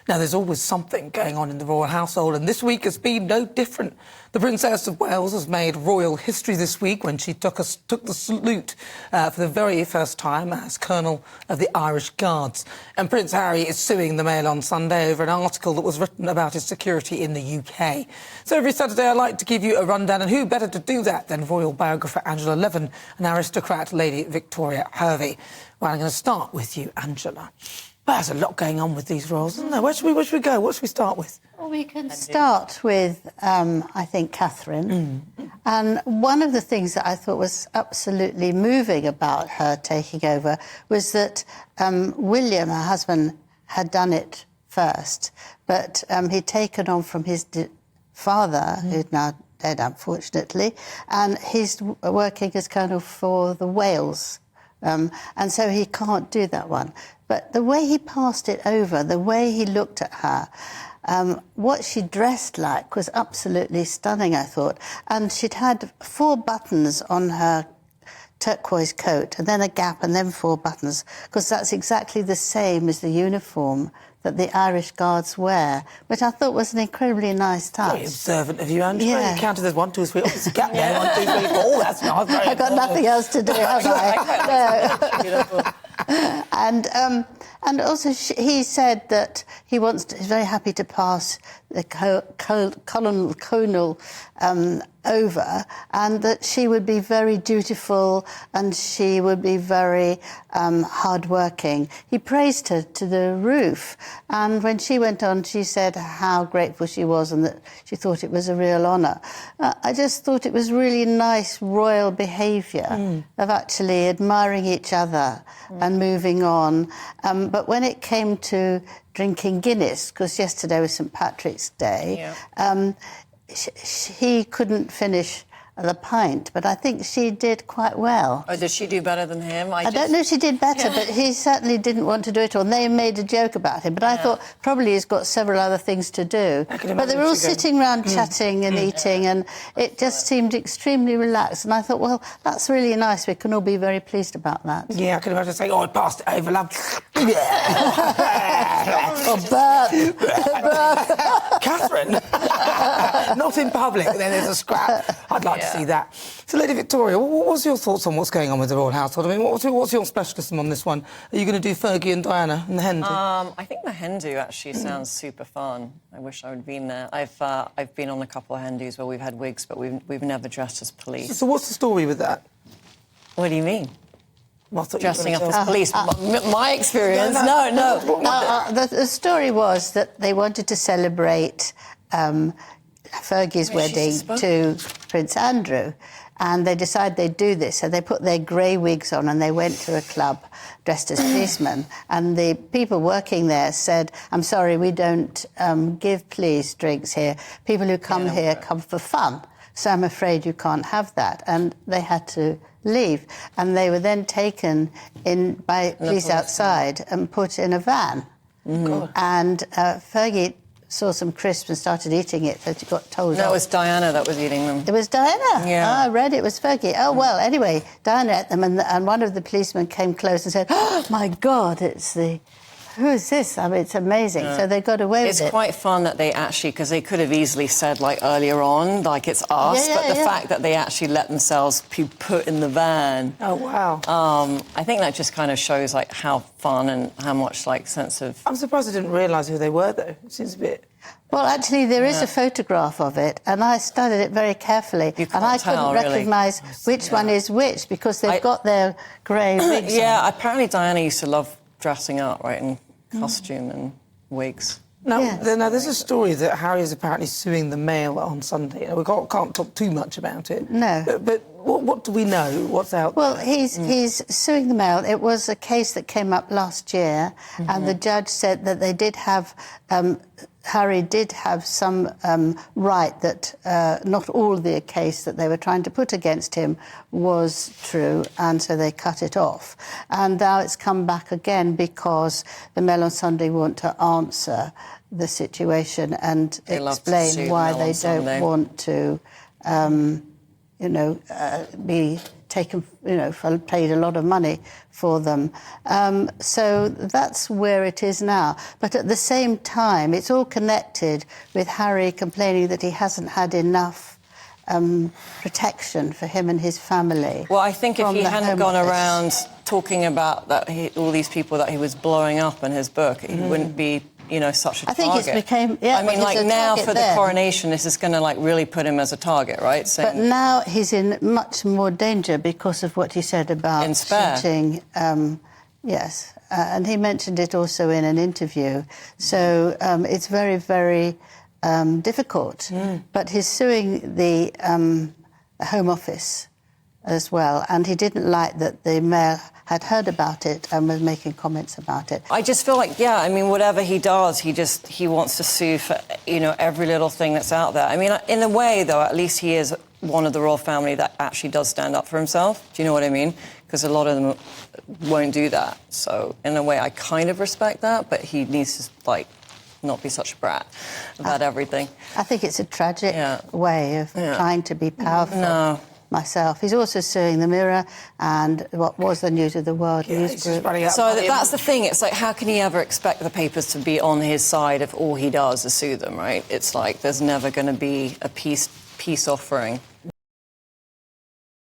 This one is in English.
Now, there's always something going on in the royal household, and this week has been no different. The Princess of Wales has made royal history this week when she took the salute for the very first time as Colonel of the Irish Guards. And Prince Harry is suing the Mail on Sunday over an article that was written about his security in the UK. So every Saturday I like to give you a rundown, and who better to do that than royal biographer Angela Levin and aristocrat Lady Victoria Hervey. Well, I'm going to start with you, Angela. Well, there's a lot going on with these royals, isn't there? Where should we go? What should we start with? Well, we can start with, I think, Catherine. And one of the things that I thought was absolutely moving about her taking over was that William, her husband, had done it first, but he'd taken on from his father, who's now dead, unfortunately, and he's working as colonel for the Wales. And so he can't do that one. But the way he passed it over, the way he looked at her, what she dressed like was absolutely stunning, I thought. And she'd had 4 buttons on her turquoise coat, and then a gap, and then 4 buttons, because that's exactly the same as the uniform that the Irish Guards wear, which I thought was an incredibly nice touch. Very observant of you, Angela. Yeah. You counted as 1, 2, 3. Oh, there's a gap there. 1, 2, 3, 4. Oh, that's nice. I've got nothing else to do, have I? No. And also he said that he's very happy to pass the colonel over, and that she would be very dutiful and she would be very hard-working. He praised her to the roof, and when she went on, she said how grateful she was and that she thought it was a real honour. I just thought it was really nice royal behaviour of actually admiring each other and moving on. But when it came to drinking Guinness, because yesterday was St Patrick's Day, he couldn't finish the pint, but I think she did quite well. Oh, did she do better than him? I don't know if she did better, but he certainly didn't want to do it all. And they made a joke about him, but I thought probably he's got several other things to do. But they were all sitting around chatting and eating, and it just seemed extremely relaxed. And I thought, well, that's really nice. We can all be very pleased about that. Yeah, I can imagine saying, oh, I passed it over, love. Catherine! Not in public, then there's a scrap. I'd like to see that. So, Lady Victoria, what was your thoughts on what's going on with the royal household? I mean, what's your specialism on this one? Are you going to do Fergie and Diana and the hen do? I think the hen do actually sounds super fun. I wish I would have been there. I've been on a couple of hen do's where we've had wigs, but we've never dressed as police. So what's the story with that? What do you mean? Dressing up as police. My experience. No. The story was that they wanted to celebrate Fergie's wedding to Prince Andrew, and they decided they'd do this. So they put their grey wigs on and they went to a club dressed as policemen. And the people working there said, I'm sorry, we don't give police drinks here. People who come here come for fun. So I'm afraid you can't have that. And they had to leave. And they were then taken in by police outside and put in a van. And Fergie saw some crisps and started eating it, but she got told No, it was Diana that was eating them. It was Diana? Yeah. Oh, I read it was Fergie. Oh, well, anyway, Diana ate them, and one of the policemen came close and said, oh, my God, it's the... Who is this? I mean, it's amazing. So they got away with it. It's quite fun that they actually, because they could have easily said, like, earlier on, like, it's us, but the fact that they actually let themselves be put in the van. Oh, wow. I think that just kind of shows, like, how fun and how much, like, sense of... I'm surprised I didn't realise who they were, though. It seems a bit... Well, actually, there is a photograph of it, and I studied it very carefully. And I couldn't recognise which one is which, because they've got their grey wigs on. Apparently Diana used to love dressing up, right, in costume and wigs. Now, there's a story that Harry is apparently suing the Mail on Sunday. We can't talk too much about it. No. But what do we know? What's out there? Well, he's suing the Mail. It was a case that came up last year, and the judge said that they did have... Harry did have some right that not all the case that they were trying to put against him was true, and so they cut it off. And now it's come back again because the Mail on Sunday want to answer the situation and explain why they don't want to, be paid a lot of money for them. So that's where it is now. But at the same time, it's all connected with Harry complaining that he hasn't had enough protection for him and his family. Well, I think if he hadn't gone around talking about all these people that he was blowing up in his book, he wouldn't be, such a target. I think it's became... Yeah, I mean, now for the coronation, this is going to, really put him as a target, right? But now he's in much more danger because of what he said about shooting... yes, and he mentioned it also in an interview. So it's very, very difficult. But he's suing the Home Office as well, and he didn't like that the Mayor had heard about it and was making comments about it. I just feel like, whatever he does, he wants to sue for, every little thing that's out there. I mean, in a way, though, at least he is one of the royal family that actually does stand up for himself. Do you know what I mean? Because a lot of them won't do that. So, in a way, I kind of respect that, but he needs to, not be such a brat about everything. I think it's a tragic way of trying to be powerful. No. Myself. He's also suing the Mirror and what was the News of the World News Group. So that's the thing. It's like, how can he ever expect the papers to be on his side if all he does is sue them, right? It's like there's never going to be a peace offering.